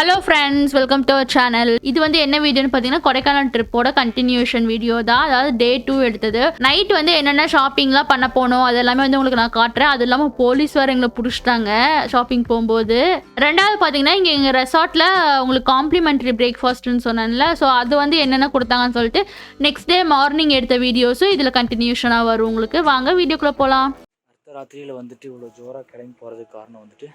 Hello friends, welcome to our channel. இது வந்து என்ன வீடியோன்னு பார்த்தீங்கன்னா கொடைக்கானல் ட்ரிப்போட கண்டினியூஷன் வீடியோ தான். அதாவது டே 2 எடுத்தது. நைட் வந்து என்னென்ன ஷாப்பிங்லாம் பண்ண போனோம் அது எல்லாமே வந்து உங்களுக்கு நான் காட்டுறேன். அது இல்லாமல் போலீஸ் வேறு எங்களை பிடிச்சிட்டாங்க ஷாப்பிங் போகும்போது. ரெண்டாவது பார்த்தீங்கன்னா இங்கே எங்கள் ரெசார்ட்டில் உங்களுக்கு காம்ப்ளிமெண்ட்ரி பிரேக்ஃபாஸ்ட்னு சொன்னேன்ல, ஸோ அது வந்து என்னென்ன கொடுத்தாங்கன்னு சொல்லிட்டு நெக்ஸ்ட் டே மார்னிங் எடுத்த வீடியோஸும் இதில் கண்டினியூஷனாக வரும் உங்களுக்கு. வாங்க வீடியோக்குள்ளே போகலாம். அடுத்த ராத்திரியில் வந்துட்டு இவ்வளோ ஜோராக கிளம்பி போகிறதுக்கு காரணம் வந்துட்டு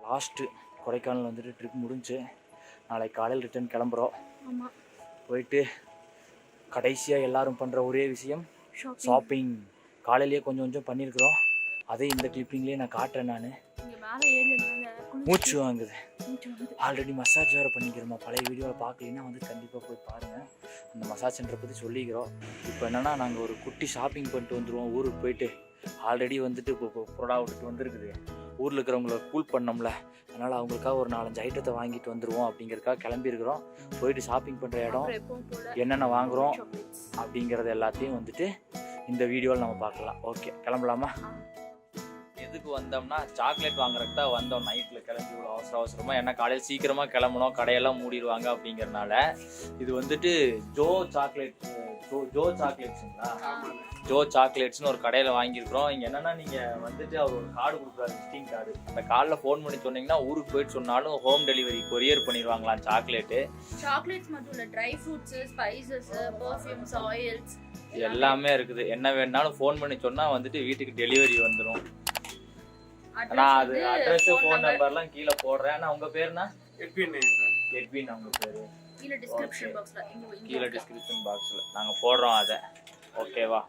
லாஸ்ட்டு கொடைக்கானல் வந்துட்டு ட்ரிப் முடிஞ்சு நாளைக்கு காலையில் ரிட்டர்ன் கிளம்புறோம். போயிட்டு கடைசியாக எல்லாரும் பண்ணுற ஒரே விஷயம் ஷாப்பிங். காலையிலேயே கொஞ்சம் கொஞ்சம் பண்ணியிருக்கிறோம், அதே இந்த கிளிப்பிங்லேயே நான் காட்டுறேன். நான் மூச்சு வாங்குது, ஆல்ரெடி மசாஜ் வேறு பண்ணிக்கிறோமா. பழைய வீடியோவில் பார்க்கலன்னா வந்து கண்டிப்பாக போய் பாருங்கள், அந்த மசாஜ் சென்டரை பற்றி சொல்லிக்கிறோம். இப்போ என்னென்னா நாங்கள் ஒரு குட்டி ஷாப்பிங் பண்ணிட்டு வந்துடுவோம். ஊருக்கு போயிட்டு ஆல்ரெடி வந்துட்டு இப்போ புரோடா விட்டுட்டு வந்துருக்குது, ஊரில் இருக்கிறவங்கள கூல் பண்ணோம்ல, அதனால் அவங்களுக்காக ஒரு 4-5 ஐட்டத்தை வாங்கிட்டு வந்துடுவோம் அப்படிங்கிறதுக்காக கிளம்பியிருக்கிறோம். போயிட்டு ஷாப்பிங் பண்ணுற இடம் என்னென்ன வாங்குகிறோம் அப்படிங்கிறது எல்லாத்தையும் வந்துட்டு இந்த வீடியோவில் நம்ம பார்க்கலாம். ஓகே, கிளம்பலாமா? எதுக்கு வந்தோம்னா சாக்லேட் வாங்குறதுக்கு தான் வந்தோம். நைட்டில் கிளம்பி இவ்வளோ அவசரமாக, ஏன்னா காலையில் சீக்கிரமாக கிளம்பணும், கடையெல்லாம் மூடிடுவாங்க அப்படிங்கிறனால. இது வந்துட்டு ஜோ சாக்லேட்ஸுங்களா? ஜோ சாக்லேட்ஸ்னு ஒரு கடையில் வாங்கியிருக்கிறோம். இங்கே என்னென்னா நீங்கள் வந்துட்டு அவர் ஒரு கார்டு கொடுக்குறாரு, விசிட்டிங் கார்டு. அந்த கார்டில் ஃபோன் பண்ணி சொன்னீங்கன்னா ஊருக்கு போயிட்டு சொன்னாலும் ஹோம் டெலிவரி கொரியர் பண்ணிடுவாங்களாம். சாக்லேட்ஸ் மட்டும் இல்லை, dry fruits, spices, perfumes, oils எல்லாமே இருக்குது. என்ன வேணாலும் ஃபோன் பண்ணி சொன்னால் வந்துட்டு வீட்டுக்கு டெலிவரி வந்துடும். நான் அது அட்ரஸ் ஃபோன் நம்பர்லாம் கீழே போடுறேன். ஆனால் உங்கள் பேருனா? எட்வின் அவங்க பேர். கீழே டிஸ்கிரிப்ஷன் பாக்ஸில் நாங்கள் போடுறோம் அதை. ஓகேவா?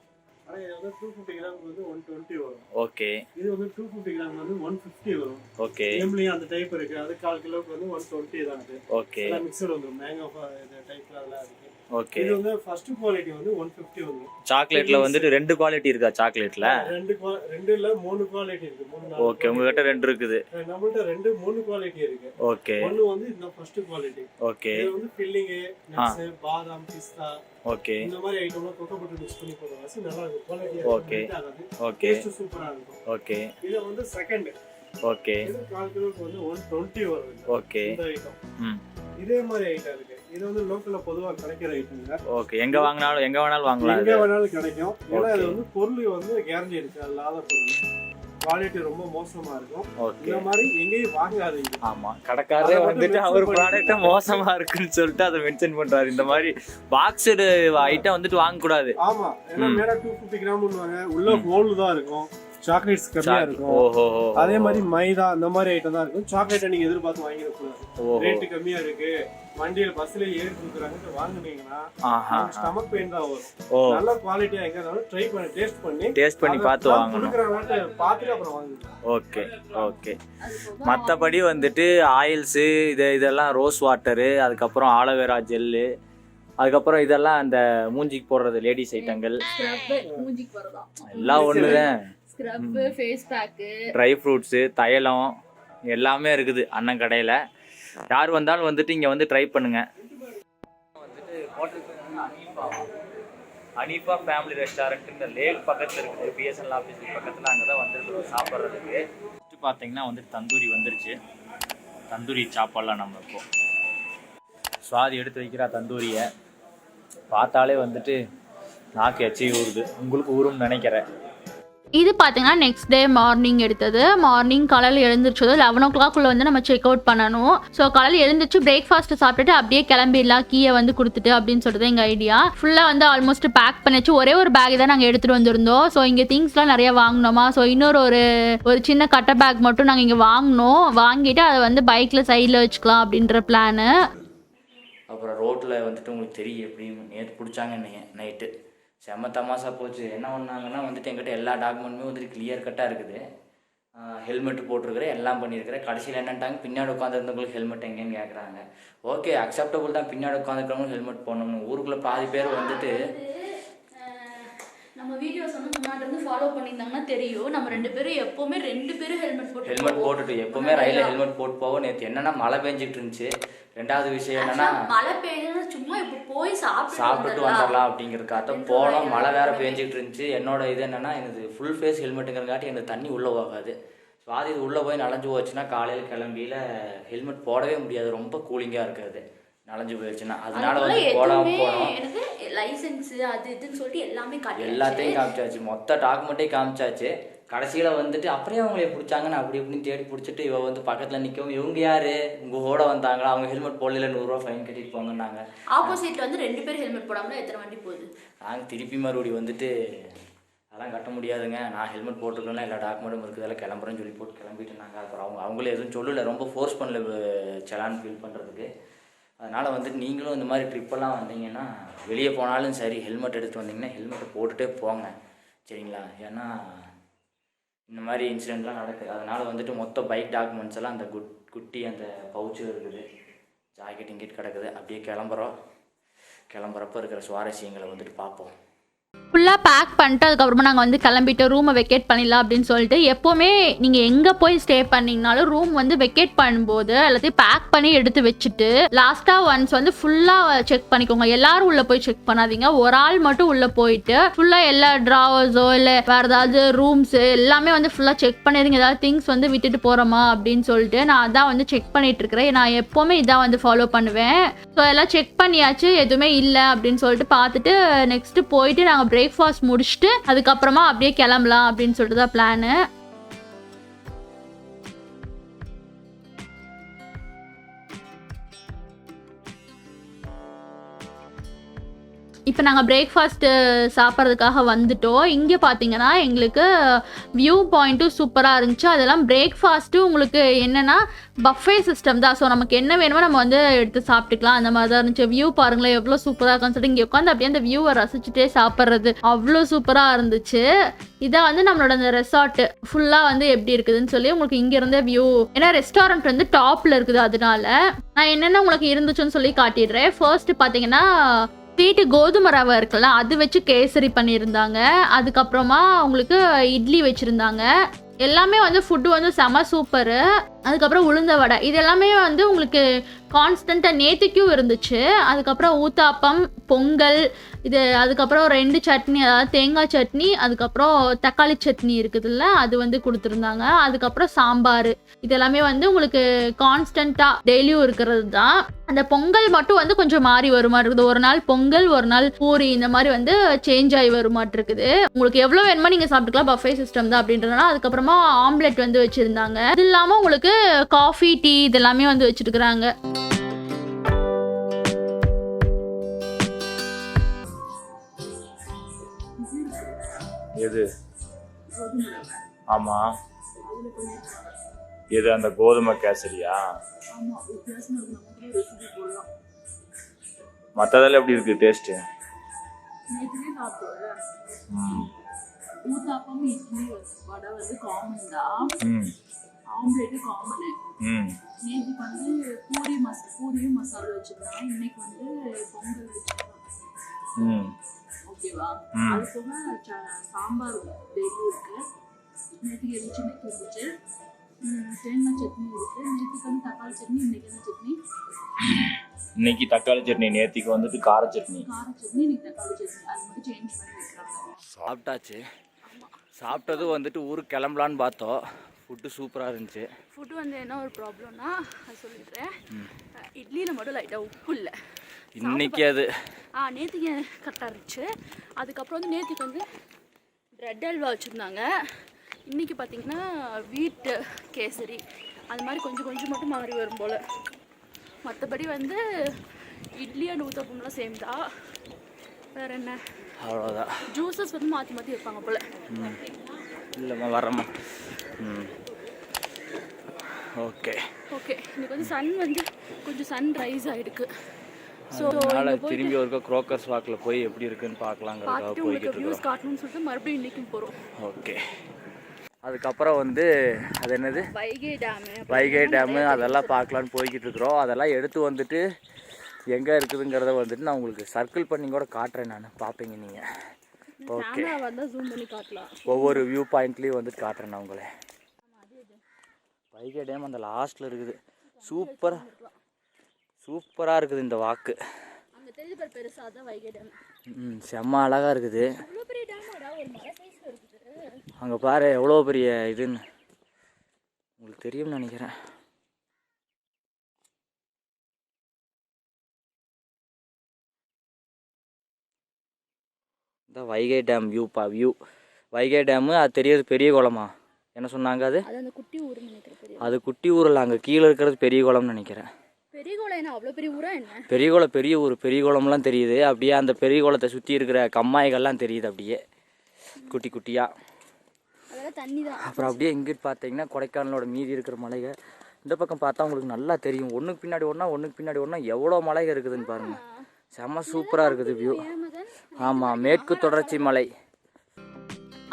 இது வந்து 250 கிராம் வந்து 120 வரும். ஓகே. இது வந்து 250 கிராம் வந்து 150 வரும். ஓகே. எம்லயும் அந்த டைப் இருக்கு. அது 1/4 கிலோக்கு வந்து 120 தான் அது. ஓகே. எல்லாம் மிக்ஸ்டு வந்து மேங்கோ இந்த டைப்ல எல்லாம் இருக்கு. ஓகே. இது வந்து ஃபர்ஸ்ட் குவாலிட்டி வந்து 150 வரும். சாக்லேட்ல வந்துட்டு 2 குவாலிட்டி இருக்கா? சாக்லேட்ல 2 இல்ல 3 குவாலிட்டி இருக்கு. 3 ஓகே. உங்ககிட்ட 2 இருக்குது. நம்மள்ட்ட 3 குவாலிட்டி இருக்கு. ஓகே. ஒன்னு வந்து இந்த ஃபர்ஸ்ட் குவாலிட்டி. ஓகே. இது வந்து ஃபில்லிங், நட்ஸ், பாதாம், பிஸ்தா, ஓகே, இந்த மாதிரி ஐட்டம்லாம் கொக்கோ பட்டர் மிக்ஸ் பண்ணி போடுவாங்க. நல்லா இருக்கும் குவாலிட்டி. ஓகே. ஓகே. டேஸ்ட் சூப்பரா இருக்கும். ஓகே. இது வந்து செகண்ட். ஓகே. இது 1/4 கிலோக்கு வந்து 120 வரும். ஓகே. இந்த ஐட்டம் இதே மாதிரி ஐட்டம் இருக்கு. இது வந்து லோக்கல்ல பொதுவா கிடைக்கிற ஐட்டம்ங்க. ஓகே. எங்க வேணாலும் வாங்கலாம். எங்க வேணாலும் கிடைக்கும். ஏன்னா இது வந்து பொருள் வந்து கேரண்டி இருக்கு, அல்லாத பொருள். குவாலிட்டி ரொம்ப மோசமா இருக்கும். இந்த மாதிரி எங்கேயும் வாங்காதீங்க. ஆமா, கடைக்காரரே வந்துட்டு அவர் ப்ராடக்ட் மோசமா இருக்குன்னு சொல்லிட்டு அதை மென்ஷன் பண்றாரு. இந்த மாதிரி பாக்ஸ்டு ஐட்டம் வந்துட்டு வாங்க கூடாது. ஆமா, ஏன்னா மேல 250 கிராம்னுவாங்க, உள்ள ஹோல் தான் இருக்கும். சாக்லேட்ஸ் கம்மியா இருக்கும். அதே மாதிரி மைதா அந்த மாதிரி ஐட்டம் தான் இருக்கும். சாக்லேட்டை நீங்க எதிர்பார்த்து வாங்கிட கூடாது. ரேட்டு கம்மியா இருக்கு, வண்டியில பஸ்ல ஏறி கொடுக்குறாங்க வாங்குனீங்கன்னா ஸ்டமக் பெயின் தான் வரும். நல்ல குவாலிட்டியா எங்க இருந்தாலும் ட்ரை பண்ணி டேஸ்ட் பண்ணி பார்த்து வாங்கணும். பார்த்துட்டு அப்புறம் வாங்குங்க. ஓகே. ஓகே. மற்றபடி வந்துட்டு ஆயில்ஸ் இதெல்லாம் ரோஸ் வாட்டரு, அதுக்கப்புறம் ஆலோவேரா ஜெல்லு, அதுக்கப்புறம் இதெல்லாம் அந்த மூஞ்சிக்கு போடுறது லேடிஸ் ஐட்டங்கள் எல்லாம் ஒண்ணுதான். ட்ரை ஃப்ரூட்ஸு, தைலம் எல்லாமே இருக்குது அண்ணன் கடையில். யார் வந்தாலும் வந்துட்டு இங்கே வந்து ட்ரை பண்ணுங்க. வந்துட்டு அனீஃபா ஃபேமிலி ரெஸ்டாரண்ட் இந்த லேக் பக்கத்தில் இருக்குது, பிஎஸ்என்எல் ஆஃபீஸுக்கு பக்கத்தில். அங்கே தான் வந்துருக்குறோம் சாப்பிட்றதுக்கு. ஃபஸ்ட்டு பார்த்தீங்கன்னா வந்துட்டு தந்தூரி வந்துருச்சு. தந்தூரி சாப்பாடலாம் நம்ம இப்போ சுவாதி எடுத்து வைக்கிறா. தந்தூரியை பார்த்தாலே வந்துட்டு நாக்கு எச்சி ஊறுது. உங்களுக்கு ஊறும்னு நினைக்கிறேன். இது பார்த்தீங்கன்னா நெக்ஸ்ட் டே மார்னிங் எடுத்தது. மார்னிங் காலையில் எழுந்திரிச்சது 11 o'clock வந்து நம்ம செக் அவுட் பண்ணணும். ஸோ காலையில் எழுந்திரிச்சு பிரேக்ஃபாஸ்ட்டு சாப்பிட்டுட்டு அப்படியே கிளம்பிடலாம், கீயை வந்து கொடுத்துட்டு அப்படின்னு சொல்லிட்டு எங்கள் ஐடியா. ஃபுல்லாக வந்து ஆல்மோஸ்ட் பேக் பண்ணிச்சு. ஒரே ஒரு பேக் தான் நாங்கள் எடுத்துகிட்டு வந்திருந்தோம். ஸோ இங்கே திங்ஸ்லாம் நிறைய வாங்கினோமா, ஸோ இன்னொரு ஒரு சின்ன கட்டை பேக் மட்டும் நாங்கள் இங்கே வாங்கிட்டு அதை வந்து பைக்கில் சைடில் வச்சுக்கலாம் அப்படின்ற பிளானு. அப்புறம் ரோட்டில் வந்துட்டு உங்களுக்கு தெரியும் எப்படி நேற்று பிடிச்சாங்க நைட்டு செம்ம தமாசா போச்சு. என்ன பண்ணாங்கன்னா வந்துட்டு எங்கிட்ட எல்லா டாக்குமெண்ட்டுமே வந்துட்டு கிளியர் கட்டாக இருக்குது. ஹெல்மெட்டு போட்டிருக்கிறேன், எல்லாம் பண்ணியிருக்கிறேன். கடைசியில் என்னட்டாங்க, பின்னாடி உட்காந்துருந்தவங்களுக்கு ஹெல்மெட் எங்கேன்னு கேட்குறாங்க. ஓகே, அக்செப்டபுள் தான், பின்னாடி உட்காந்துருக்கிறவங்க ஹெல்மெட் போடணும்னு. ஊருக்குள்ளே பாதி பேர் வந்துட்டு நம்ம வீடியோஸ் வந்து முன்னாடி இருந்து ஃபாலோ பண்ணியிருந்தாங்கன்னா தெரியும். நம்ம 2 பேரும் எப்போவுமே 2 பேரும் ஹெல்மெட் போட்டுட்டு எப்போவுமே ரயிலில் ஹெல்மெட் போட்டு போவோம். நேற்று என்னென்னா மழை பெஞ்சிட்டு இருந்துச்சு. 2வது விஷயம் என்னன்னா மழை பெய்யுதுன்னா சும்மா இப்போ போய் சாப்பிட்டுட்டு வந்துடலாம் அப்படிங்கிறதுக்காக போனோம். மழை வேற பெஞ்சிட்டு இருந்துச்சு. என்னோட இது என்னன்னா, எனக்கு ஃபுல் ஃபேஸ் ஹெல்மெட்டுங்கிறங்காட்டி எனக்கு தண்ணி உள்ளே போகாது. ஸோ அது இது உள்ளே போய் நனைஞ்சு போச்சுன்னா காலையில் கிளம்பியில் ஹெல்மெட் போடவே முடியாது, ரொம்ப கூலிங்காக இருக்காது நனைஞ்சு போயிடுச்சுன்னா. அதனால வந்து போடாமல் போனோம். லைசன்ஸ் அது இதுன்னு சொல்லிட்டு எல்லாத்தையும் காமிச்சாச்சு, மொத்த டாக்குமெண்ட்டையும் காமிச்சாச்சு. கடைசியில் வந்துட்டு அப்படியே அவங்களே பிடிச்சாங்கன்னு அப்படி இப்படின்னு தேடி பிடிச்சிட்டு இவ வந்து பக்கத்தில் நிற்கவும், இவங்க யாரு உங்கள் கூட வந்தாங்களா, அவங்க ஹெல்மெட் போடல 100 ரூபா ஃபைன் கட்டிட்டு போங்கன்னாங்க. ஆப்போசிட்ல வந்து 2 பேர் ஹெல்மெட் போடாமல் எத்தனை வண்டி போகுது. நாங்கள் திருப்பி மறுபடி வந்துட்டு அதெல்லாம் கட்ட முடியாதுங்க, நான் ஹெல்மெட் போட்டுருக்கேன்னா எல்லா டாக்குமெண்ட்டும் இருக்குது, அதெல்லாம் கிளம்புறேன்னு சொல்லி போட்டு கிளம்பிட்டு நாங்கள். அப்புறம் அவங்களே எதுவும் சொல்லலை, ரொம்ப ஃபோர்ஸ் பண்ணல செலான் ஃபில் பண்ணுறதுக்கு. அதனால் வந்துட்டு நீங்களும் இந்த மாதிரி ட்ரிப்பெல்லாம் வந்தீங்கன்னா, வெளியே போனாலும் சரி ஹெல்மெட் எடுத்து வந்தீங்கன்னா ஹெல்மெட்டை போட்டுகிட்டே போங்க சரிங்களா. ஏன்னா இந்த மாதிரி இன்சிடெண்ட்லாம் நடக்குது. அதனால் வந்துட்டு மொத்த பைக் டாக்குமெண்ட்ஸ் எல்லாம் அந்த குட்டி அந்த பவுச்சு இருக்குது, ஜாக்கெட் இங்கிட்டு கிடக்குது. அப்படியே கிளம்புறப்ப இருக்கிற சுவாரஸ்யங்களை வந்துட்டு பார்ப்போம். ஃபுல்லாக பேக் பண்ணிட்டு அதுக்கப்புறமா நாங்கள் வந்து கிளம்பிட்டு ரூமை வெக்கேட் பண்ணிடலாம் அப்படின்னு சொல்லிட்டு. எப்போவுமே நீங்கள் எங்கே போய் ஸ்டே பண்ணிங்கனாலும் ரூம் வந்து வெக்கேட் பண்ணும்போது எல்லாத்தையும் பேக் பண்ணி எடுத்து வச்சுட்டு லாஸ்ட்டாக ஒன்ஸ் வந்து ஃபுல்லாக செக் பண்ணிக்கோங்க. எல்லாரும் உள்ளே போய் செக் பண்ணாதீங்க, ஒரு ஆள் மட்டும் உள்ளே போயிட்டு ஃபுல்லாக எல்லா ட்ராவர்ஸோ இல்லை வேறு ஏதாவது ரூம்ஸு எல்லாமே வந்து ஃபுல்லாக செக் பண்ணிடுங்க. ஏதாவது திங்ஸ் வந்து விட்டுட்டு போகிறோமா அப்படின்னு சொல்லிட்டு நான் அதான் வந்து செக் பண்ணிட்டு இருக்கிறேன். நான் எப்போவுமே இதான் வந்து ஃபாலோ பண்ணுவேன். ஸோ எல்லாம் செக் பண்ணியாச்சு, எதுவுமே இல்லை அப்படின்னு சொல்லிட்டு பார்த்துட்டு நெக்ஸ்ட்டு போயிட்டு நாங்கள் பிரேக்ஃபாஸ்ட் முடிச்சுட்டு அதுக்கப்புறமா அப்படியே கிளம்பலாம் அப்படின்னு சொல்லிட்டு தான் பிளானு. இப்போ நாங்கள் பிரேக்ஃபாஸ்ட்டு சாப்பிட்றதுக்காக வந்துட்டோம். இங்கே பார்த்தீங்கன்னா எங்களுக்கு வியூ பாயிண்ட்டும் சூப்பராக இருந்துச்சு. அதெல்லாம் பிரேக்ஃபாஸ்ட்டு உங்களுக்கு என்னென்னா பஃபே சிஸ்டம் தான். ஸோ நமக்கு என்ன வேணுமோ நம்ம வந்து எடுத்து சாப்பிட்டுக்கலாம், அந்த மாதிரி தான் இருந்துச்சு. வியூ பாருங்களேன் எவ்வளோ சூப்பராக இருக்குன்னு சொல்லிட்டு இங்கே உட்காந்து அப்படியே அந்த வியூவை ரசிச்சுட்டே சாப்பிட்றது அவ்வளோ சூப்பராக இருந்துச்சு. இதான் வந்து நம்மளோட அந்த ரெசார்ட்டு ஃபுல்லாக வந்து எப்படி இருக்குதுன்னு சொல்லி உங்களுக்கு இங்கேருந்தே வியூ, ஏன்னா ரெஸ்டாரண்ட் வந்து டாப்பில் இருக்குது, அதனால நான் என்னென்ன உங்களுக்கு இருந்துச்சுன்னு சொல்லி காட்டிடுறேன். ஃபர்ஸ்ட்டு பார்த்தீங்கன்னா ஸ்வீட்டு கோதுமை ரவை இருக்குல்ல, அது வச்சு கேசரி பண்ணியிருந்தாங்க. அதுக்கப்புறமா உங்களுக்கு இட்லி வச்சுருந்தாங்க. எல்லாமே வந்து ஃபுட்டு வந்து செம சூப்பரு. அதுக்கப்புறம் உளுந்த வடை, இது எல்லாமே வந்து உங்களுக்கு கான்ஸ்டண்ட்டாக நேற்றுக்கும் இருந்துச்சு. அதுக்கப்புறம் ஊத்தாப்பம், பொங்கல், இது அதுக்கப்புறம் 2 சட்னி, அதாவது தேங்காய் சட்னி, அதுக்கப்புறம் தக்காளி சட்னி இருக்குதுல்ல அது வந்து கொடுத்துருந்தாங்க. அதுக்கப்புறம் சாம்பார், இது எல்லாமே வந்து உங்களுக்கு கான்ஸ்டண்ட்டாக டெய்லியும் இருக்கிறது தான். அந்த பொங்கல் மட்டும் வந்து கொஞ்சம் மாறி வருமாறு இருக்குது. ஒரு நாள் பொங்கல், ஒரு நாள் பூரி, இந்த மாதிரி வந்து சேஞ்ச் ஆகி வருமாட்டு இருக்குது. உங்களுக்கு எவ்வளோ வேணுமோ நீங்கள் சாப்பிட்டுக்கலாம், பஃபே சிஸ்டம் தான் அப்படின்றதுனால. அதுக்கப்புறமா ஆம்லெட் வந்து வச்சுருந்தாங்க. அது இல்லாமல் உங்களுக்கு காஃபி, டீ இதெல்லாமே வந்து வச்சுருக்குறாங்க. எது? ஆமா, எது அந்த கோதுமை கேசரியா? மற்றதெல்லாம் எப்படி இருக்கு டேஸ்ட்டு? ஊத்தாப்பம், இட்லி, வடை வந்து காமன் தான். Omelette common. நேற்றுக்கு வந்து பூரியும் மசாலா வச்சுருந்தாங்க. இன்னைக்கு வந்து பொங்கல் வச்சுருக்காங்க. ஓகேவா? அது போக சாம்பார் டெய்லியும் இருக்கு. நேற்றுக்கு இருந்துச்சு, இன்னைக்கு இருந்துச்சு. தேங்காய் சட்னி இருக்கு. நேற்றுக்கு வந்து தக்காளி சட்னி, இன்னைக்கு என்ன சட்னி? இன்னைக்கு தக்காளி சட்னி, நேற்றுக்கு வந்துட்டு கார சட்னி. இன்னைக்கு தக்காளி சட்னி, அது மட்டும் சேஞ்ச் பண்ணி வைக்கிறாங்க. சாப்பிட்டாச்சு. சாப்பிட்டது வந்துட்டு ஊருக்கு கிளம்பலான்னு பார்த்தோம். ஃபுட்டு சூப்பராக இருந்துச்சு. ஃபுட்டு வந்து என்ன ஒரு ப்ராப்ளம்னா அது சொல்லிடுறேன். இட்லியில் மட்டும் லைட்டாக உப்பு இல்லை இன்னைக்கு. அது நேற்றுக்கு கரெக்டாக இருந்துச்சு. அதுக்கப்புறம் வந்து நேற்றுக்கு வந்து ப்ரெட் அல்வா வச்சுருந்தாங்க. இன்றைக்கி பார்த்திங்கன்னா வீட்டு கேசரி, அது மாதிரி கொஞ்சம் கொஞ்சம் மட்டும் மாறி வரும் போல். மற்றபடி வந்து இட்லி அண்ட் ஊத்தப்பம்லாம் சேம் தான். வேறு என்ன, அவ்வளோதான். ஜூஸஸ் வந்து மாற்றி மாற்றி வைப்பாங்க போல். இல்லைம்மா வரம்மா. Okay okay. இன்னைக்கு வந்து சன் வந்து கொஞ்சம் சன் ரைஸ் ஆகிருக்கு. ஸோ திரும்பி ஒருக்கா குரோக்கர்ஸ் வாக்கில் போய் எப்படி இருக்குன்னு பார்க்கலாங்கிறதுக்காக போய்கிட்டு வியூஸ் காட்டணும்னு சொல்லிட்டு மறுபடியும் இன்றைக்கும் போகிறோம். ஓகே. அதுக்கப்புறம் வந்து அது என்னது, வைகை டேமு அதெல்லாம் பார்க்கலான்னு போய்கிட்டு இருக்கிறோம். அதெல்லாம் எடுத்து வந்துட்டு எங்கே இருக்குதுங்கிறத வந்துட்டு நான் உங்களுக்கு சர்க்கிள் பண்ணி கூட காட்டுறேன், நான் பார்ப்பீங்க நீங்கள். ஓகே, ஒவ்வொரு வியூ பாயிண்ட்லேயும் வந்துட்டு காட்டுறேன் நான் உங்களை. வைகை டேம் அந்த லாஸ்ட்டில் இருக்குது. சூப்பராக இருக்குது இந்த வாக்கு. செம்ம அழகாக இருக்குது. அங்கே பாரு எவ்வளோ பெரிய இதுன்னு. உங்களுக்கு தெரியும்னு நினைக்கிறேன். இந்த Vaigai dam view Vaigai dam அது தெரியாது பெரிய குளமா என்ன சொன்னாங்க? அது அது அந்த குட்டி ஊர்னு நினைக்கிறேன். அது குட்டி ஊரில் அங்கே கீழே இருக்கிறது பெரிய குளம்னு நினைக்கிறேன். பெரிய குளம் என்ன அவ்வளோ பெரிய ஊரா என்ன? பெரிய குளம் பெரிய ஊர், பெரிய குளம்லாம் தெரியுது. அப்படியே அந்த பெரிய குளத்தை சுற்றி இருக்கிற கம்மாய்கள்லாம் தெரியுது அப்படியே குட்டி குட்டியாக. அதெல்லாம் தண்ணி தான். அப்புறம் அப்படியே இங்கிட்டு பார்த்தீங்கன்னா கொடைக்கானலோட மீதி இருக்கிற மலைகள் இந்த பக்கம் பார்த்தா உங்களுக்கு நல்லா தெரியும். ஒன்றுக்கு பின்னாடி ஒன்றா எவ்வளோ மலைகள் இருக்குதுன்னு பாருங்கள். செம்ம சூப்பராக இருக்குது வியூ. ஆமாம், மேற்கு தொடர்ச்சி மலை.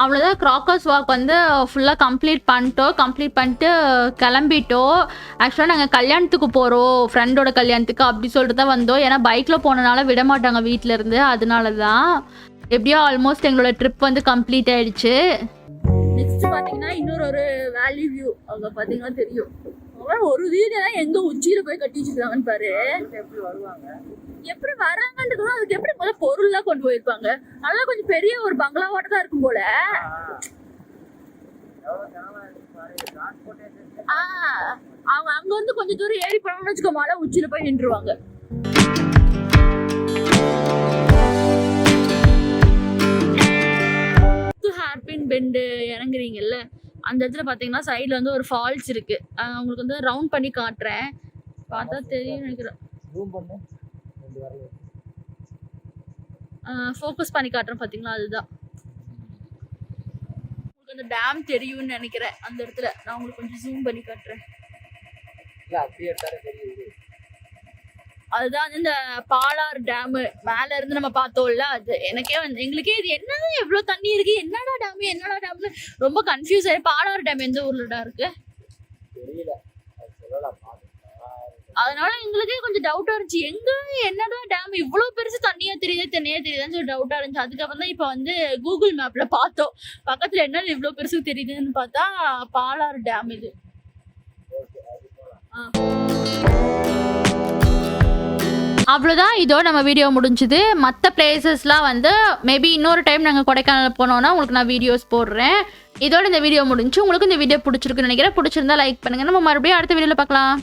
அவ்வளோதான். கிராக்கர்ஸ் வாக் வந்து ஃபுல்லாக கம்ப்ளீட் பண்ணிட்டு கிளம்பிட்டோம். ஆக்சுவலாக நாங்கள் கல்யாணத்துக்கு போகிறோம், ஃப்ரெண்டோட கல்யாணத்துக்கு அப்படி சொல்லிட்டு தான் வந்தோம். ஏன்னா பைக்கில் போனனால விட மாட்டாங்க வீட்டிலேருந்து, அதனால தான். எப்படியோ ஆல்மோஸ்ட் எங்களோட ட்ரிப் வந்து கம்ப்ளீட் ஆயிடுச்சு. நெக்ஸ்ட் பார்த்தீங்கன்னா இன்னொரு ஒரு வேலி வியூ அங்கே பார்த்தீங்கன்னா தெரியும். ஒரு வீடெல்லாம் எங்க உச்சியில போய் கட்டி வச்சிருக்காங்கன்னு பாரு. எப்படி வராங்கன்றது அதுக்கு எப்படி முதல்ல பொருள்லாம் கொண்டு போயிருப்பாங்க. அதெல்லாம் கொஞ்சம் பெரிய ஒரு பங்களாவாட்ட தான் இருக்கும் போல. அவங்க அங்க வந்து கொஞ்சம் தூரம் ஏறி போனோம்னு வச்சுக்கோ, மலை உச்சியில போய் நின்றுவாங்க. ஹேர்பின் பெண்டு இறங்குறீங்கல்ல, அந்த இடத்துல பார்த்தீங்கன்னா சைடில் வந்து ஒரு ஃபால்ஸ் இருக்கு. உங்களுக்கு வந்து ரவுண்ட் பண்ணி காட்டுறேன், பார்த்தா தெரியும் நினைக்கிறேன். ஃபோக்கஸ் பண்ணி காட்டுறேன் பார்த்தீங்களா, அதுதான் உங்களுக்கு அந்த டேம் தெரியும்னு நினைக்கிறேன். அந்த இடத்துல நான் உங்களுக்கு கொஞ்சம் ஜூம் பண்ணி காட்டுறேன். அதுதான் இந்த பாலாறு டேமு மேல இருந்து நம்ம பார்த்தோம்ல, அது எனக்கே வந்து எங்களுக்கே இது என்னது எவ்வளவு தண்ணி இருக்கு, என்னடா டேம்னு ரொம்ப கன்ஃபியூஸ் ஆயி. பாலாறு டேம் எந்த ஊர்லடா இருக்கு அதனால எங்களுக்கே கொஞ்சம் டவுட்டா இருந்துச்சு, எங்க என்னடா டேம் இவ்வளவு பெருசு தண்ணியா தெரியுதுன்னு சொல்லி டவுட்டா இருந்துச்சு. அதுக்கப்புறம் தான் இப்ப வந்து கூகுள் மேப்ல பார்த்தோம், பக்கத்துல என்ன இவ்வளவு பெருசு தெரியுதுன்னு பார்த்தா பாலாறு டேம் இது. அவ்வளோதான், இதோட நம்ம வீடியோ முடிஞ்சுது. மற்ற பிளேசஸ்லாம் வந்து மேபி இன்னொரு டைம் நாங்கள் கொடைக்கானல் போனோன்னா உங்களுக்கு நான் வீடியோஸ் போடுறேன். இதோட இந்த வீடியோ முடிஞ்சு. உங்களுக்கு இந்த வீடியோ பிடிச்சிருக்குன்னு நினைக்கிறேன். பிடிச்சிருந்தா லைக் பண்ணுங்கள். நம்ம மறுபடியும் அடுத்த வீடியோவில் பார்க்கலாம்.